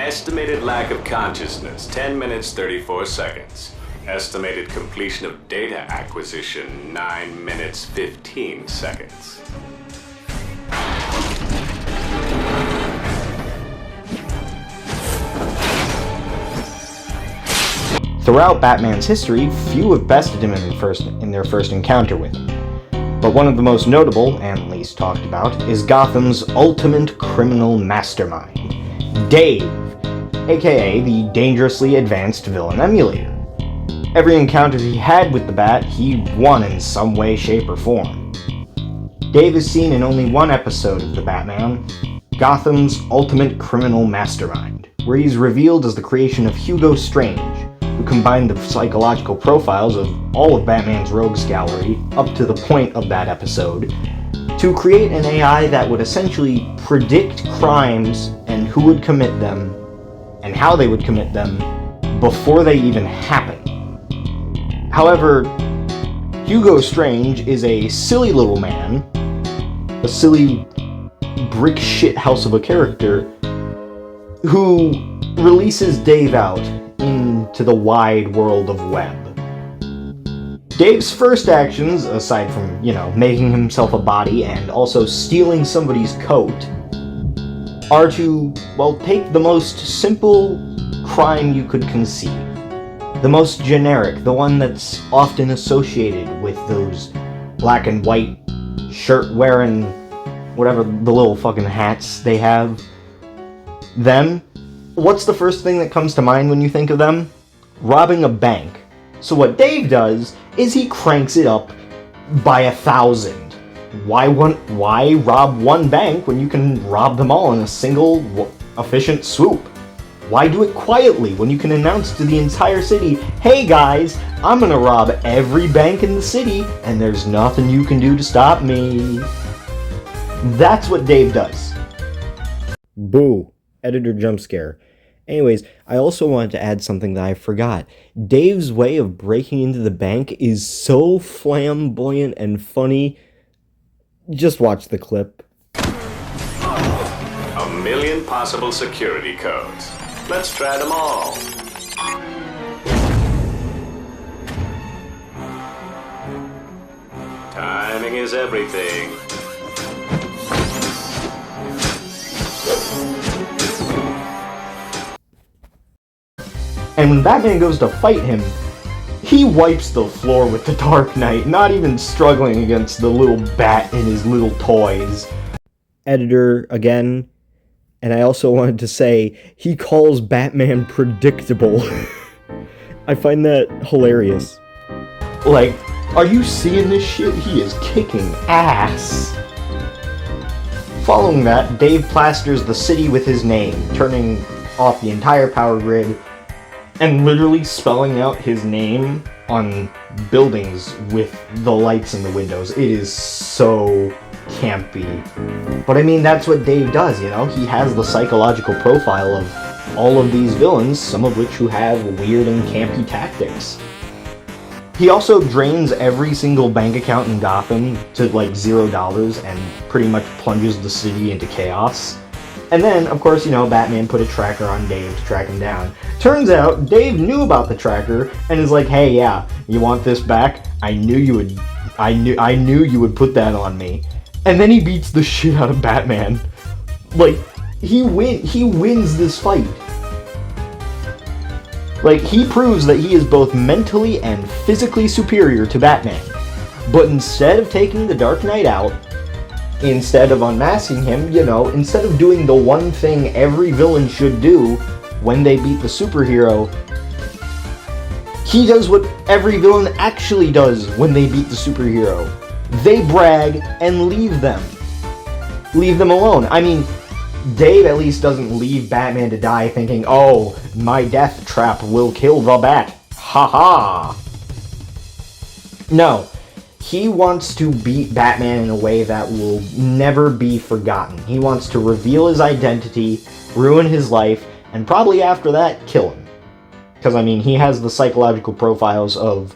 Estimated lack of consciousness, 10 minutes 34 seconds. Estimated completion of data acquisition, 9 minutes 15 seconds. Throughout Batman's history, few have bested him in their first encounter with him. But one of the most notable, and least talked about, is Gotham's ultimate criminal mastermind, D.A.V.E, aka the Dangerously Advanced Villain Emulator. Every encounter he had with the Bat, he won in some way, shape, or form. D.A.V.E is seen in only one episode of The Batman, Gotham's Ultimate Criminal Mastermind, where he's revealed as the creation of Hugo Strange, who combined the psychological profiles of all of Batman's rogues gallery up to the point of that episode to create an AI that would essentially predict crimes and who would commit them and how they would commit them before they even happen. However, Hugo Strange is a silly little man, a silly brick shit house of a character who releases D.A.V.E out into the wide world of web. D.A.V.E's first actions, aside from, making himself a body and also stealing somebody's coat, are to, take the most simple crime you could conceive. The most generic, the one that's often associated with those black and white shirt-wearing, whatever the little fucking hats they have. Them. What's the first thing that comes to mind when you think of them? Robbing a bank. So what D.A.V.E does is he cranks it up by 1,000. Why rob one bank when you can rob them all in a single, efficient swoop? Why do it quietly when you can announce to the entire city, hey guys, I'm gonna rob every bank in the city and there's nothing you can do to stop me? That's what D.A.V.E does. Boo. Editor jump scare. Anyways, I also wanted to add something that I forgot. D.A.V.E's way of breaking into the bank is so flamboyant and funny. Just watch the clip. A million possible security codes. Let's try them all. Timing is everything. And when Batman goes to fight him, he wipes the floor with the Dark Knight, not even struggling against the little bat in his little toys. Editor, again, and I also wanted to say, he calls Batman predictable. I find that hilarious. Like, are you seeing this shit? He is kicking ass. Following that, D.A.V.E plasters the city with his name, turning off the entire power grid, and literally spelling out his name on buildings with the lights in the windows. It is so campy. But I mean, that's what D.A.V.E does, He has the psychological profile of all of these villains, some of which who have weird and campy tactics. He also drains every single bank account in Gotham to $0 and pretty much plunges the city into chaos. And then, of course, Batman put a tracker on D.A.V.E to track him down. Turns out, D.A.V.E knew about the tracker and is like, hey, yeah, you want this back? I knew you would put that on me. And then he beats the shit out of Batman. He wins this fight. He proves that he is both mentally and physically superior to Batman. But instead of taking the Dark Knight out, instead of unmasking him, instead of doing the one thing every villain should do when they beat the superhero, he does what every villain actually does when they beat the superhero. They brag and leave them. Leave them alone. I mean, D.A.V.E at least doesn't leave Batman to die thinking, oh, my death trap will kill the Bat. Ha ha. No. He wants to beat Batman in a way that will never be forgotten. He wants to reveal his identity, ruin his life, and probably after that, kill him. Because, he has the psychological profiles of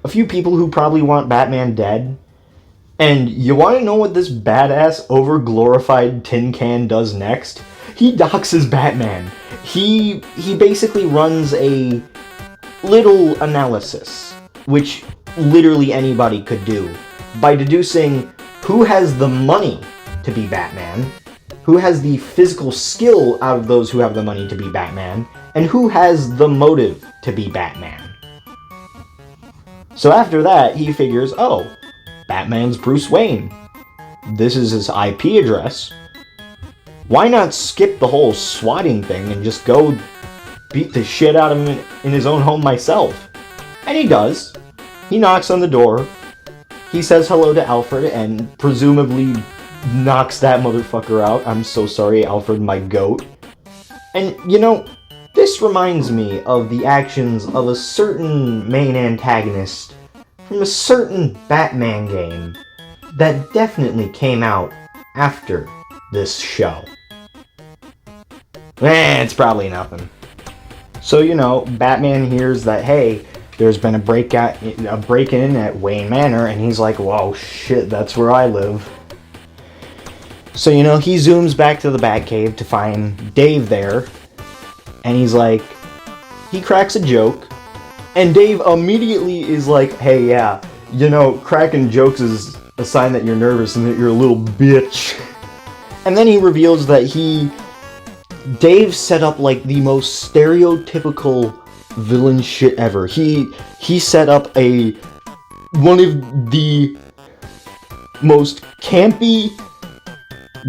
a few people who probably want Batman dead. And you want to know what this badass, over-glorified tin can does next? He doxes Batman. he basically runs a little analysis, which literally anybody could do, by deducing who has the money to be Batman, who has the physical skill out of those who have the money to be Batman, and who has the motive to be Batman. So after that, he figures, oh, Batman's Bruce Wayne. This is his IP address. Why not skip the whole swatting thing and just go beat the shit out of him in his own home myself? And he does. He knocks on the door. He says hello to Alfred and presumably knocks that motherfucker out. I'm so sorry, Alfred, my goat. And, you know, this reminds me of the actions of a certain main antagonist from a certain Batman game that definitely came out after this show. It's probably nothing. So, you know, Batman hears that, hey, there's been a break-in at Wayne Manor, and he's like, whoa, shit, that's where I live. So, you know, he zooms back to the Batcave to find Dave there, and he's like, he cracks a joke, and Dave immediately is like, hey, yeah, you know, cracking jokes is a sign that you're nervous and that you're a little bitch. And then he reveals that Dave set up like the most stereotypical villain shit ever. He set up one of the most campy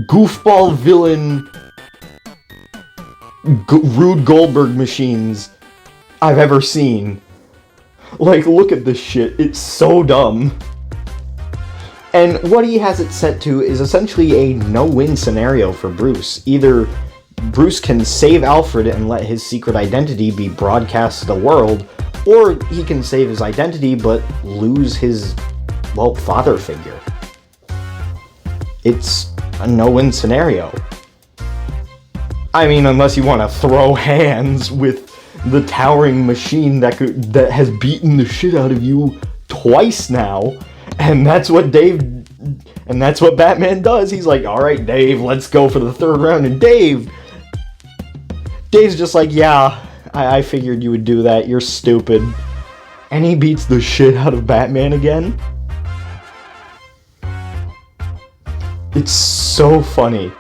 goofball villain Rube Goldberg machines I've ever seen. Like, look at this shit. It's so dumb. And what he has it set to is essentially a no-win scenario for Bruce. Either Bruce can save Alfred and let his secret identity be broadcast to the world, or he can save his identity but lose his, well, father figure. It's a no-win scenario. I mean, unless you want to throw hands with the towering machine that has beaten the shit out of you twice now, and that's what Batman does. He's like, all right, Dave, let's go for the third round. And Dave's just like, yeah, I figured you would do that. You're stupid. And he beats the shit out of Batman again. It's so funny.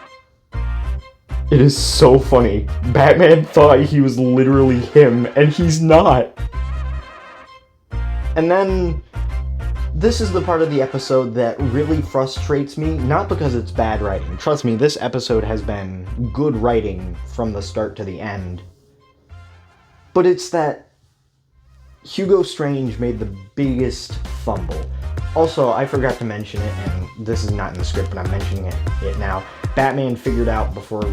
It is so funny. Batman thought he was literally him, and he's not. And then, this is the part of the episode that really frustrates me, not because it's bad writing. Trust me, this episode has been good writing from the start to the end. But it's that Hugo Strange made the biggest fumble. Also, I forgot to mention it, and this is not in the script, but I'm mentioning it now. Batman figured out before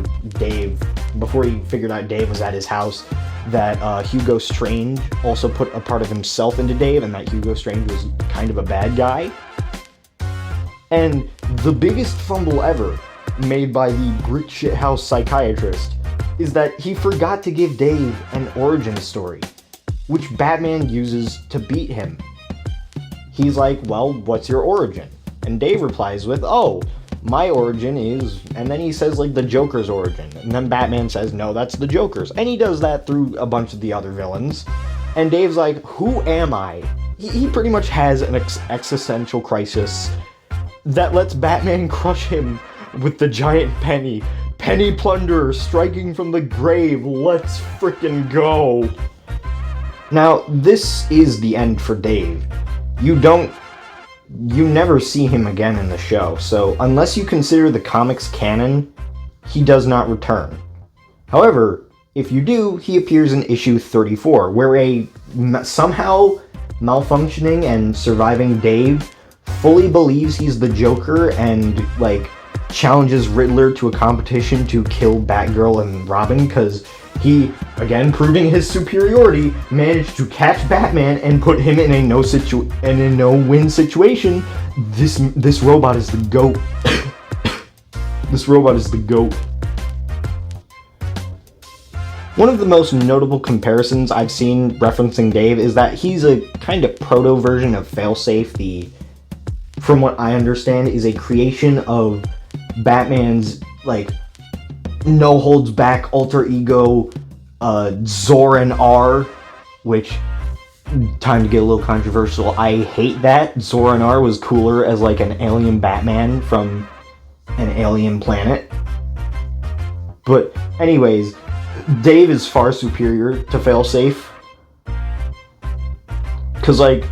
he figured out Dave was at his house, that Hugo Strange also put a part of himself into Dave, and that Hugo Strange was kind of a bad guy. And the biggest fumble ever made by the grit shithouse psychiatrist is that he forgot to give Dave an origin story, which Batman uses to beat him. He's like, well, what's your origin? And Dave replies with, oh, my origin is... And then he says, like, the Joker's origin. And then Batman says, no, that's the Joker's. And he does that through a bunch of the other villains. And Dave's like, who am I? He pretty much has an existential crisis that lets Batman crush him with the giant penny. Penny plunderer striking from the grave. Let's frickin' go. Now, this is the end for Dave. You never see him again in the show, so unless you consider the comics canon, he does not return. However, if you do, he appears in issue 34, where a somehow malfunctioning and surviving Dave fully believes he's the Joker and, like, challenges Riddler to a competition to kill Batgirl and Robin, because he, again proving his superiority, managed to catch Batman and put him in a no-win situation. This robot is the GOAT. This robot is the GOAT. One of the most notable comparisons I've seen referencing Dave is that he's a kind of proto-version of Failsafe, from what I understand, is a creation of Batman's, like, no-holds-back alter ego Zoran R, which, time to get a little controversial, I hate that. Zoran R was cooler as like an alien Batman from an alien planet. But anyways, Dave is far superior to Failsafe. Because, like,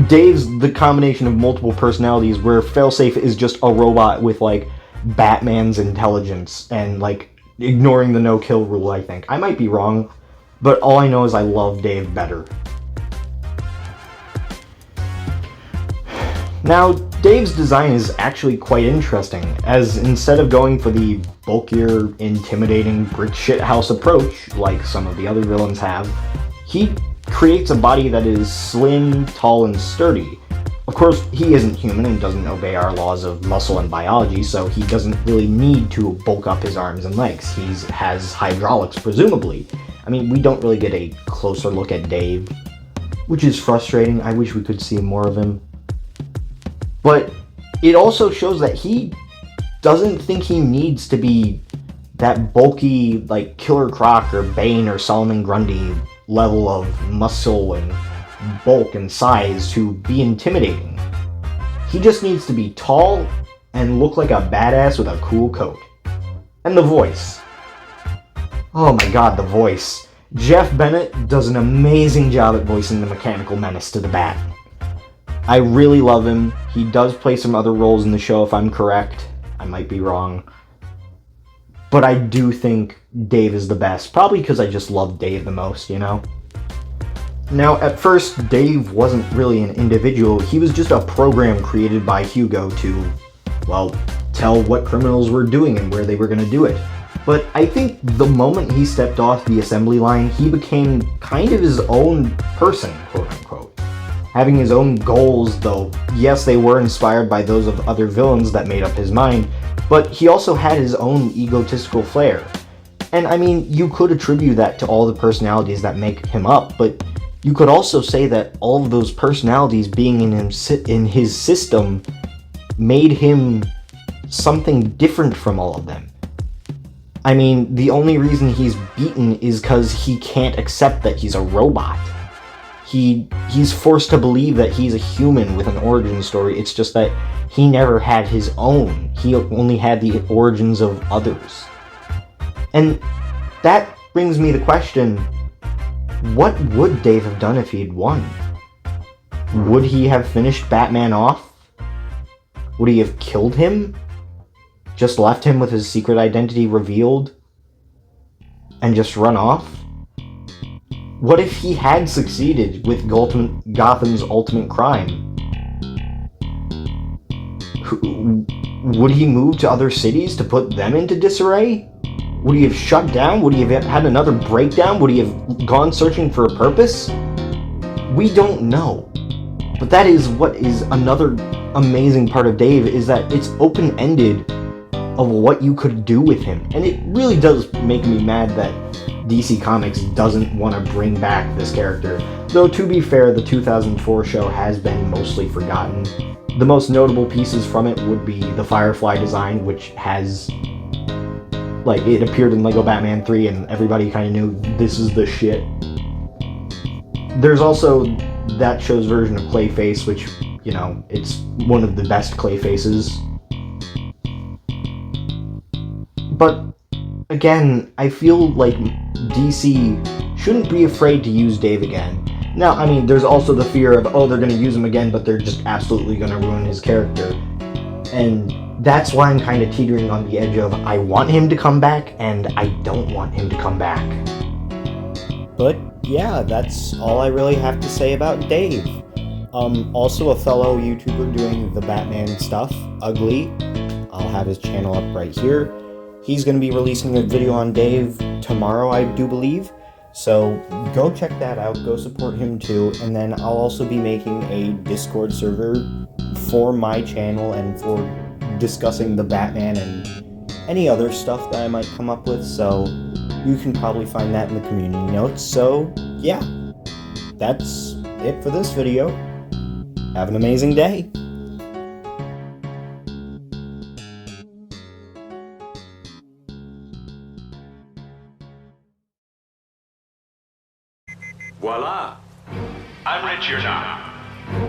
Dave's the combination of multiple personalities, where Failsafe is just a robot with, like, Batman's intelligence and, like, ignoring the no-kill rule, I think. I might be wrong, but all I know is I love Dave better. Now, Dave's design is actually quite interesting, as instead of going for the bulkier, intimidating brick shithouse approach, like some of the other villains have, he creates a body that is slim, tall, and sturdy. Of course, he isn't human and doesn't obey our laws of muscle and biology, so he doesn't really need to bulk up his arms and legs. He has hydraulics, presumably. I mean, we don't really get a closer look at Dave, which is frustrating. I wish we could see more of him. But it also shows that he doesn't think he needs to be that bulky, like, Killer Croc or Bane or Solomon Grundy level of muscle and bulk and size to be intimidating. He just needs to be tall and look like a badass with a cool coat. And the voice. Oh my god, the voice. Jeff Bennett does an amazing job at voicing the mechanical menace to the Bat. I really love him. He does play some other roles in the show, if I'm correct. I might be wrong. But I do think Dave is the best. Probably because I just love Dave the most, you know? Now, at first, Dave wasn't really an individual. He was just a program created by Hugo to, well, tell what criminals were doing and where they were going to do it. But I think the moment he stepped off the assembly line, he became kind of his own person, quote-unquote. Having his own goals, though, yes, they were inspired by those of other villains that made up his mind, but he also had his own egotistical flair. And I mean, you could attribute that to all the personalities that make him up, but you could also say that all of those personalities being in his system made him something different from all of them. I mean, the only reason he's beaten is because he can't accept that he's a robot. He's forced to believe that he's a human with an origin story. It's just that he never had his own. He only had the origins of others. And that brings me the question, what would Dave have done if he'd won? Would he have finished Batman off? Would he have killed him? Just left him with his secret identity revealed? And just run off? What if he had succeeded with Gotham's ultimate crime? Would he move to other cities to put them into disarray? Would he have shut down? Would he have had another breakdown? Would he have gone searching for a purpose? We don't know. But that is what is another amazing part of Dave, is that it's open-ended of what you could do with him. And it really does make me mad that DC Comics doesn't want to bring back this character. Though, to be fair, the 2004 show has been mostly forgotten. The most notable pieces from it would be the Firefly design, which has, like, it appeared in LEGO Batman 3 and everybody kind of knew this is the shit. There's also that show's version of Clayface, which, you know, it's one of the best Clayfaces. But again, I feel like DC shouldn't be afraid to use Dave again. Now, I mean, there's also the fear of, oh, they're going to use him again, but they're just absolutely going to ruin his character. And that's why I'm kind of teetering on the edge of, I want him to come back, and I don't want him to come back. But yeah, that's all I really have to say about Dave. Also a fellow YouTuber doing the Batman stuff, Ugly. I'll have his channel up right here. He's going to be releasing a video on Dave tomorrow, I do believe. So go check that out, go support him too, and then I'll also be making a Discord server for my channel and for discussing the Batman and any other stuff that I might come up with, so you can probably find that in the community notes. So yeah, that's it for this video. Have an amazing day. Voila! I'm rich, you're not.